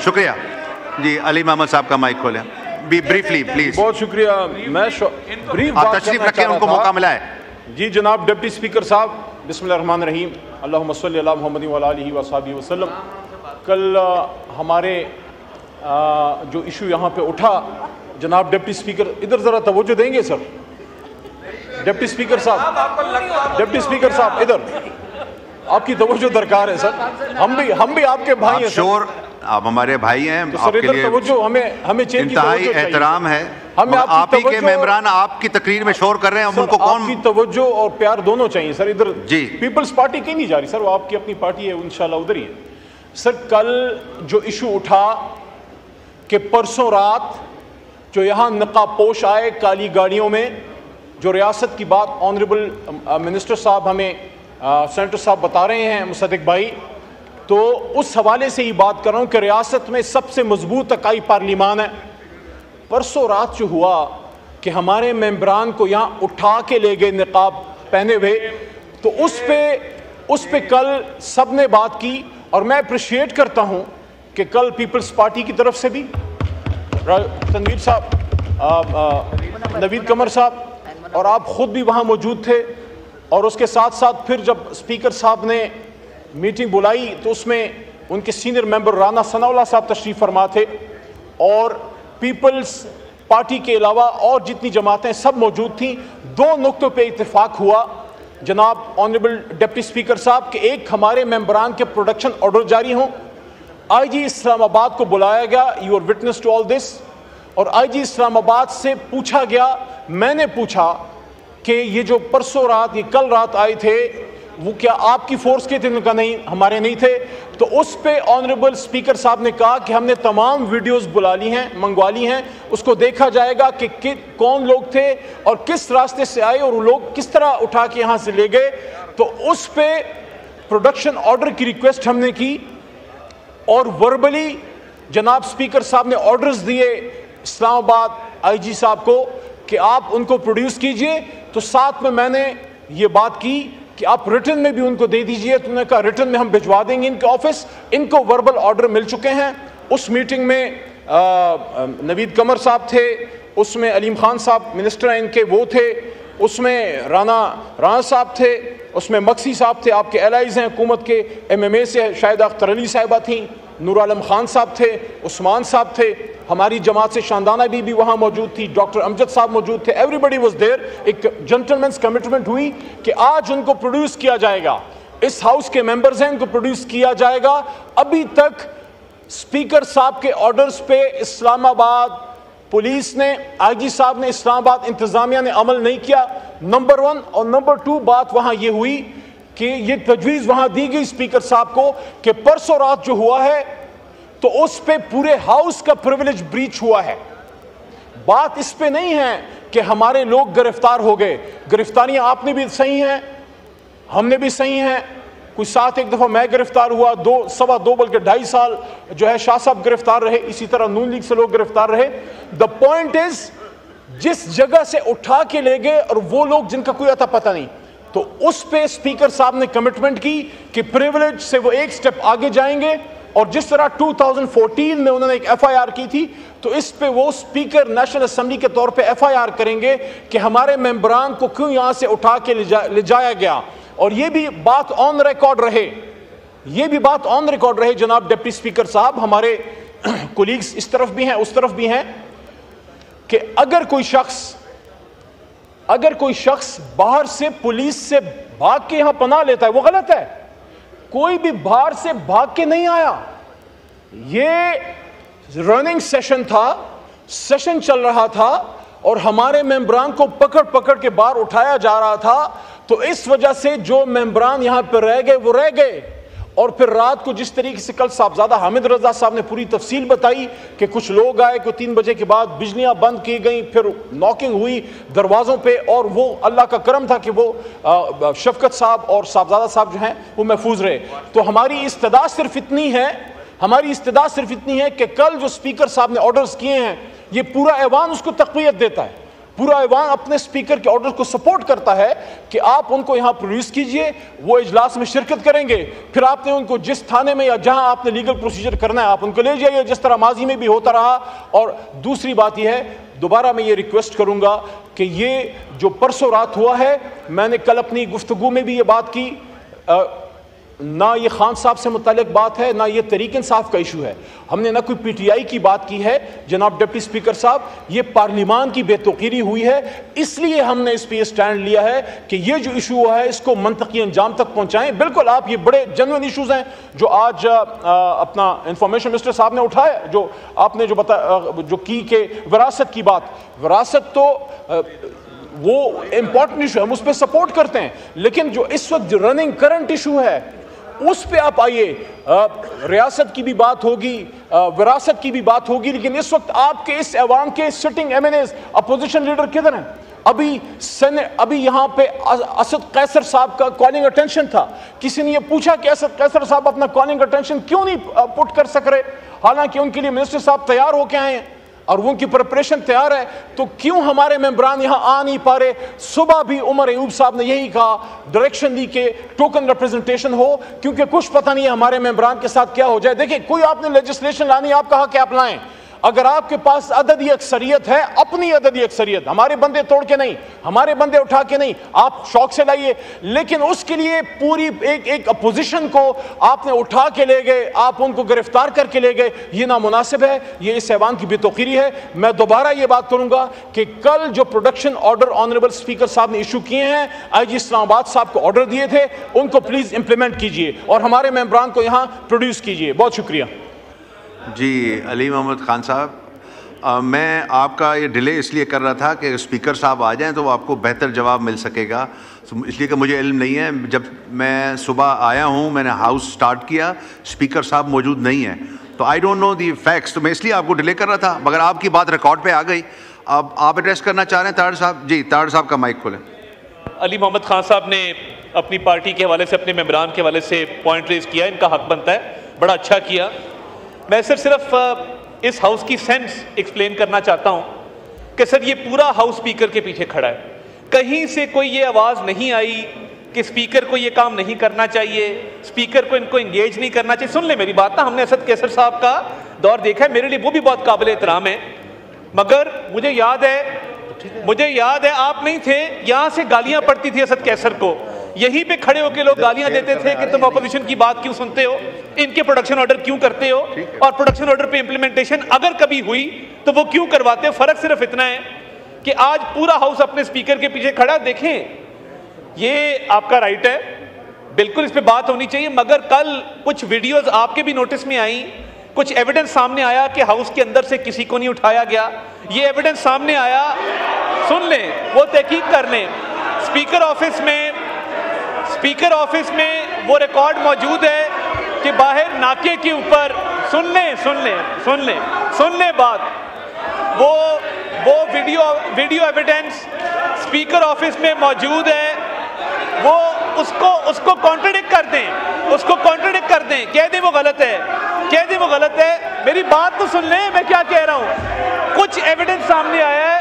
شکریہ جی. علی محمد صاحب کا مائک کھولیں بریفلی پلیز. بہت شکریہ. میں بریف آپ تشریف رکھیں, ان کو موقع ملا ہے. جی جناب ڈپٹی اسپیکر صاحب, بسم اللہ الرحمن الرحیم. اللہم صلی علی محمد وعلی آلہ وصحبہ وسلم. کل ہمارے جو ایشو یہاں پہ اٹھا, جناب ڈپٹی اسپیکر ادھر ذرا توجہ دیں گے سر. ڈپٹی اسپیکر صاحب ادھر آپ کی توجہ درکار ہے سر. ہم بھی آپ کے بھائی ہیں شور, آپ ہمارے بھائی ہیں, آپ کے لیے ہمیں انتہائی احترام ہے. آپ ہی کے ممبران آپ کی تقریر میں شور کر رہے ہیں, ان کو کون. آپ کی توجہ اور پیار دونوں چاہیے سر. ادھر جی پیپلز پارٹی کہیں نہیں جا رہی سر, وہ آپ کی اپنی پارٹی ہے, انشاءاللہ ادھر ہی ہے سر. کل جو ایشو اٹھا کہ پرسوں رات جو یہاں نقاب پوش آئے کالی گاڑیوں میں, جو ریاست کی بات آنریبل منسٹر صاحب ہمیں سینیٹر صاحب بتا رہے ہیں, مصدق بھائی, تو اس حوالے سے ہی بات کر رہا ہوں کہ ریاست میں سب سے مضبوط اکائی پارلیمان ہے. پرسوں رات جو ہوا کہ ہمارے ممبران کو یہاں اٹھا کے لے گئے نقاب پہنے ہوئے, تو اس پہ کل سب نے بات کی. اور میں اپریشیٹ کرتا ہوں کہ کل پیپلز پارٹی کی طرف سے بھی تنویر صاحب, نوید قمر صاحب, اور آپ خود بھی وہاں موجود تھے. اور اس کے ساتھ ساتھ پھر جب اسپیکر صاحب نے میٹنگ بلائی تو اس میں ان کے سینئر ممبر رانا ثناء اللہ صاحب تشریف فرما تھے, اور پیپلز پارٹی کے علاوہ اور جتنی جماعتیں سب موجود تھیں. دو نقطوں پہ اتفاق ہوا جناب آنریبل ڈپٹی اسپیکر صاحب, کہ ایک ہمارے ممبران کے پروڈکشن آرڈر جاری ہوں. آئی جی اسلام آباد کو بلایا گیا, you are witness to all this, اور آئی جی اسلام آباد سے پوچھا گیا, میں نے پوچھا کہ یہ جو پرسوں رات یہ کل رات آئے تھے وہ کیا آپ کی فورس کے تھے؟ ان کا نہیں, ہمارے نہیں تھے. تو اس پہ آنریبل اسپیکر صاحب نے کہا کہ ہم نے تمام ویڈیوز بلا لی ہیں, منگوا لی ہیں, اس کو دیکھا جائے گا کہ کون لوگ تھے اور کس راستے سے آئے اور وہ لوگ کس طرح اٹھا کے یہاں سے لے گئے. تو اس پہ پروڈکشن آرڈر کی ریکویسٹ ہم نے کی, اور وربلی جناب اسپیکر صاحب نے آرڈرز دیے اسلام آباد آئی جی صاحب کو کہ آپ ان کو پروڈیوس کیجئے. تو ساتھ میں نے یہ بات کی کہ آپ ریٹن میں بھی ان کو دے دیجئے. تو انہوں نے کہا ریٹن میں ہم بھجوا دیں گے ان کے آفس. ان کو وربل آرڈر مل چکے ہیں. اس میٹنگ میں نوید قمر صاحب تھے, اس میں علیم خان صاحب منسٹر ہیں ان کے وہ تھے, اس میں رانا صاحب تھے, اس میں مکسی صاحب تھے, آپ کے الائز ہیں حکومت کے, ایم ایم اے سے شاہدہ اختر علی صاحبہ تھیں, نور عالم خان صاحب تھے, عثمان صاحب تھے, ہماری جماعت سے شاندانہ بھی وہاں موجود تھی, ڈاکٹر امجد صاحب موجود تھے, ایوری بڈی واز دیر. ایک جنٹلمنس کمٹمنٹ ہوئی کہ آج ان کو پروڈیوس کیا جائے گا, اس ہاؤس کے ممبرز ہیں, ان کو پروڈیوس کیا جائے گا. ابھی تک اسپیکر صاحب کے آرڈرز پہ اسلام آباد پولیس نے, آئی جی صاحب نے, اسلام آباد انتظامیہ نے عمل نہیں کیا, نمبر 1. اور نمبر 2 بات وہاں یہ ہوئی کہ یہ تجویز وہاں دی گئی اسپیکر صاحب کو کہ پرسوں رات جو ہوا ہے تو اس پہ پورے ہاؤس کا پریویلیج بریچ ہوا ہے. بات اس پہ نہیں ہے کہ ہمارے لوگ گرفتار ہو گئے. گرفتاریاں آپ نے بھی صحیح ہیں, ہم نے بھی صحیح ہیں. کوئی ساتھ ایک دفعہ میں گرفتار ہوا, 2.25 بلکہ 2.5 سال جو ہے شاہ صاحب گرفتار رہے, اسی طرح نون لیگ سے لوگ گرفتار رہے. دا پوائنٹ از جس جگہ سے اٹھا کے لے گئے اور وہ لوگ جن کا کوئی اتا پتہ نہیں, تو اس پہ اسپیکر صاحب نے کمٹمنٹ کی کہ پریویلیج سے وہ ایک سٹیپ آگے جائیں گے. اور جس طرح 2014 میں انہوں نے ایک ایف آئی آر کی تھی, تو اس پہ وہ اسپیکر نیشنل اسمبلی کے طور پہ ایف آئی آر کریں گے کہ ہمارے ممبران کو کیوں یہاں سے اٹھا کے لے جایا گیا. اور یہ بھی بات آن ریکارڈ رہے, جناب ڈپٹی اسپیکر صاحب, ہمارے کولیگز اس طرف بھی ہیں اس طرف بھی ہیں, کہ اگر کوئی شخص باہر سے پولیس سے بھاگ کے یہاں پناہ لیتا ہے وہ غلط ہے. کوئی بھی باہر سے بھاگ کے نہیں آیا, یہ رننگ سیشن تھا, سیشن چل رہا تھا, اور ہمارے ممبران کو پکڑ کے باہر اٹھایا جا رہا تھا. تو اس وجہ سے جو ممبران یہاں پہ رہ گئے وہ رہ گئے. اور پھر رات کو جس طریقے سے کل صاحبزادہ حامد رضا صاحب نے پوری تفصیل بتائی کہ کچھ لوگ آئے کہ 3 بجے کے بعد بجلیاں بند کی گئیں, پھر ناکنگ ہوئی دروازوں پہ, اور وہ اللہ کا کرم تھا کہ وہ شفقت صاحب اور صاحبزادہ صاحب جو ہیں وہ محفوظ رہے. تو ہماری استدعا صرف اتنی ہے کہ کل جو اسپیکر صاحب نے آرڈرز کیے ہیں, یہ پورا ایوان اس کو تقویت دیتا ہے. پورا ایوان اپنے سپیکر کے آرڈر کو سپورٹ کرتا ہے کہ آپ ان کو یہاں پروڈیوس کیجئے، وہ اجلاس میں شرکت کریں گے، پھر آپ نے ان کو جس تھانے میں یا جہاں آپ نے لیگل پروسیجر کرنا ہے آپ ان کو لے جائیے، جس طرح ماضی میں بھی ہوتا رہا۔ اور دوسری بات یہ ہے، دوبارہ میں یہ ریکویسٹ کروں گا کہ یہ جو پرسوں رات ہوا ہے، میں نے کل اپنی گفتگو میں بھی یہ بات کی، نہ یہ خان صاحب سے متعلق بات ہے، نہ یہ تحریک انصاف کا ایشو ہے، ہم نے نہ کوئی پی ٹی آئی کی بات کی ہے۔ جناب ڈپٹی سپیکر صاحب، یہ پارلیمان کی بے توقیری ہوئی ہے، اس لیے ہم نے اس پہ یہ سٹینڈ لیا ہے کہ یہ جو ایشو ہوا ہے اس کو منطقی انجام تک پہنچائیں۔ بالکل آپ یہ بڑے جنوین ایشوز ہیں جو آج اپنا انفارمیشن منسٹر صاحب نے اٹھایا، جو آپ نے جو کی کہ وراثت کی بات، وراثت تو وہ امپورٹنٹ ایشو ہے، ہم اس پہ سپورٹ کرتے ہیں، لیکن جو اس وقت جو رننگ کرنٹ ایشو ہے اس پہ آپ آئیے، ریاست کی بھی بات ہوگی، وراثت کی بھی بات ہوگی، لیکن اس وقت آپ کے اس ایوان کے sitting M N As opposition leader کدھر ہیں؟ ابھی یہاں پہ اسد قیصر صاحب کا کالنگ اٹینشن تھا، کسی نے یہ پوچھا کہ اسد قیصر صاحب اپنا کالنگ اٹینشن کیوں نہیں پٹ کر سک رہے، حالانکہ ان کے لیے منسٹر صاحب تیار ہو کے آئے ہیں اور وہ ان کی پریپریشن تیار ہے، تو کیوں ہمارے ممبران یہاں آ نہیں پا رہے؟ صبح بھی عمر ایوب صاحب نے یہی کہا، ڈائریکشن دی کہ ٹوکن ریپرزنٹیشن ہو، کیونکہ کچھ پتہ نہیں ہے ہمارے ممبران کے ساتھ کیا ہو جائے۔ دیکھیں، کوئی آپ نے لیجسلیشن لانی، آپ کہا کہ آپ لائیں، اگر آپ کے پاس عددی اکثریت ہے، اپنی عددی اکثریت، ہمارے بندے توڑ کے نہیں، ہمارے بندے اٹھا کے نہیں، آپ شوق سے لائیے، لیکن اس کے لیے پوری ایک اپوزیشن کو آپ نے اٹھا کے لے گئے، آپ ان کو گرفتار کر کے لے گئے، یہ نامناسب ہے، یہ اس ایوان کی بے توقیری ہے۔ میں دوبارہ یہ بات کروں گا کہ کل جو پروڈکشن آرڈر آنریبل اسپیکر صاحب نے ایشو کیے ہیں، آئی جی اسلام آباد صاحب کو آرڈر دیے تھے، ان کو پلیز امپلیمنٹ کیجئے اور ہمارے ممبران کو یہاں پروڈیوس کیجئے۔ بہت شکریہ۔ جی علی محمد خان صاحب، میں آپ کا یہ ڈیلے اس لیے کر رہا تھا کہ اسپیکر صاحب آ جائیں تو وہ آپ کو بہتر جواب مل سکے گا، اس لیے کہ مجھے علم نہیں ہے۔ جب میں صبح آیا ہوں، میں نے ہاؤس سٹارٹ کیا، اسپیکر صاحب موجود نہیں ہیں، تو I don't know the facts, تو میں اس لیے آپ کو ڈیلے کر رہا تھا، مگر آپ کی بات ریکارڈ پہ آ گئی۔ اب آپ ایڈریس کرنا چاہ رہے ہیں تاڑ صاحب؟ جی تاڑ صاحب کا مائک کھولیں۔ علی محمد خان صاحب نے اپنی پارٹی کے حوالے سے، اپنے ممبران کے حوالے سے پوائنٹ ریز کیا، ان کا حق بنتا ہے، بڑا اچھا کیا۔ میں صرف اس ہاؤس کی سینس ایکسپلین کرنا چاہتا ہوں کہ سر یہ پورا ہاؤس اسپیکر کے پیچھے کھڑا ہے، کہیں سے کوئی یہ آواز نہیں آئی کہ اسپیکر کو یہ کام نہیں کرنا چاہیے، اسپیکر کو ان کو انگیج نہیں کرنا چاہیے۔ سن لیں میری بات نا، ہم نے اسد قیصر صاحب کا دور دیکھا ہے، میرے لیے وہ بھی بہت قابل احترام ہے، مگر مجھے یاد ہے آپ نہیں تھے، یہاں سے گالیاں پڑتی تھی اسد قیصر کو، یہیں پہ کھڑے ہو کے لوگ گالیاں دیتے تھے کہ تم اپوزیشن کی بات کیوں سنتے ہو، ان کے پروڈکشن آرڈر کیوں کرتے ہو، اور پروڈکشن آرڈر پہ امپلیمنٹیشن اگر کبھی ہوئی تو وہ کیوں کرواتے ہو۔ فرق صرف اتنا ہے کہ آج پورا ہاؤس اپنے اسپیکر کے پیچھے کھڑا۔ دیکھیں، یہ آپ کا رائٹ ہے، بالکل اس پہ بات ہونی چاہیے، مگر کل کچھ ویڈیوز آپ کے بھی نوٹس میں آئیں، کچھ ایویڈنس سامنے آیا کہ ہاؤس کے اندر سے کسی کو نہیں اٹھایا گیا، یہ ایویڈنس سامنے آیا، سن لیں، وہ تحقیق کر لیں، اسپیکر آفس میں وہ ریکارڈ موجود ہے کہ باہر ناکے کے اوپر، سن لیں بات، وہ ویڈیو ایویڈنس اسپیکر آفس میں موجود ہے، وہ اس کو کانٹرڈکٹ کر دیں، کہہ دیں وہ غلط ہے، میری بات تو سن لیں میں کیا کہہ رہا ہوں۔ کچھ ایویڈنس سامنے آیا ہے